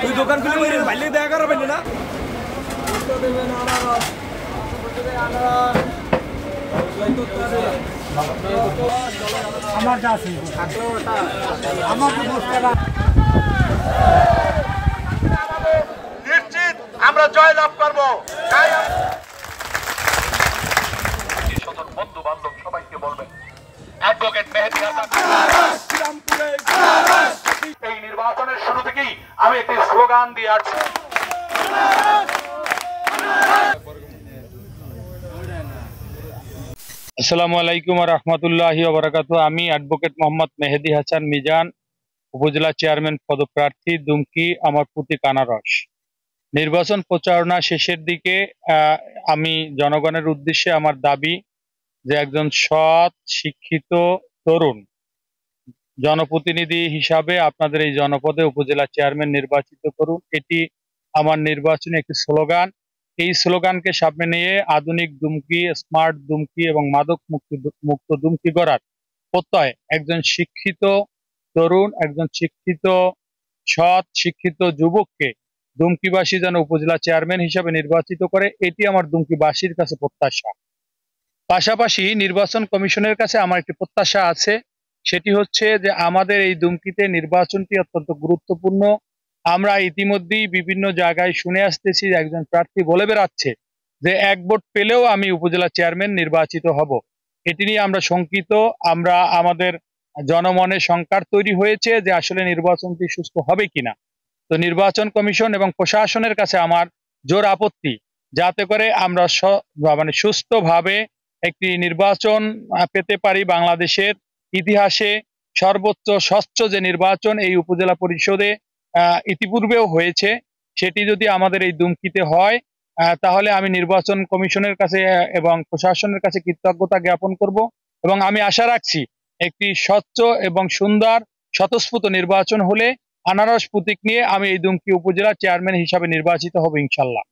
তুই দোকান খুলে ভাইলে দেখা করবেন না আমার যা আছে আমার নিশ্চিত আমরা জয় লাভ করবো। বন্ধু বান্ধব সবাইকে বলবেন অ্যাডভোকেট মেহেদী হাসান এই নির্বাচনের শুরু থেকেই আমি একটি স্লোগান দিয়ে আসছি। আসসালামু আলাইকুম ওয়া রাহমাতুল্লাহি ওয়া বারাকাতুহু। আমি অ্যাডভোকেট মোহাম্মদ মেহেদী হাসান মিজান, উপজেলা চেয়ারম্যান পদপ্রার্থী, দুমকি, আমার প্রতীক আনারস। নির্বাচন প্রচারণা শেষের দিকে আমি জনগণের উদ্দেশ্যে আমার দাবি যে একজন সৎ শিক্ষিত তরুণ জনপ্রতিনিধি হিসাবে আপনাদের এই জনপদে উপজেলা চেয়ারম্যান নির্বাচিত করুন। এটি আমার নির্বাচনী একটি স্লোগান। এই স্লোগানকে সামনে নিয়ে আধুনিক দুমকি, স্মার্ট দুমকি এবং মাদক মুক্ত দুমকি গড়ার প্রত্যয় একজন শিক্ষিত তরুণ, একজন শিক্ষিত সৎ শিক্ষিত যুবককে দুমকিবাসী যেন উপজেলা চেয়ারম্যান হিসাবে নির্বাচিত করে, এটি আমার দুমকিবাসীর কাছে প্রত্যাশা। পাশাপাশি নির্বাচন কমিশনের কাছে আমার একটি প্রত্যাশা আছে, সেটি হচ্ছে যে আমাদের এই দুমকিতে নির্বাচনটি অত্যন্ত গুরুত্বপূর্ণ। আমরা ইতিমধ্যেই বিভিন্ন জায়গায় শুনে আসতেছি যে একজন প্রার্থী বলে বেড়াচ্ছে যে এক ভোট পেলেও আমি উপজেলা চেয়ারম্যান নির্বাচিত হব। এটি নিয়ে আমরা শঙ্কিত। আমরা আমাদের জনমনে শঙ্কার তৈরি হয়েছে যে আসলে নির্বাচনটি সুস্থ হবে কিনা। তো নির্বাচন কমিশন এবং প্রশাসনের কাছে আমার জোর আপত্তি, যাতে করে আমরা সুস্থভাবে একটি নির্বাচন পেতে পারি। বাংলাদেশের ইতিহাসে সর্বোচ্চ স্বচ্ছ যে নির্বাচন এই উপজেলা পরিষদে ইতিপূর্বেও হয়েছে, সেটি যদি আমাদের এই দুমকিতে হয় তাহলে আমি নির্বাচন কমিশনের কাছে এবং প্রশাসনের কাছে কৃতজ্ঞতা জ্ঞাপন করব এবং আমি আশা রাখছি একটি স্বচ্ছ এবং সুন্দর স্বতঃস্ফূর্ত নির্বাচন হলে আনারস প্রতীক নিয়ে আমি এই দুমকি উপজেলা চেয়ারম্যান হিসাবে নির্বাচিত হব ইনশাল্লাহ।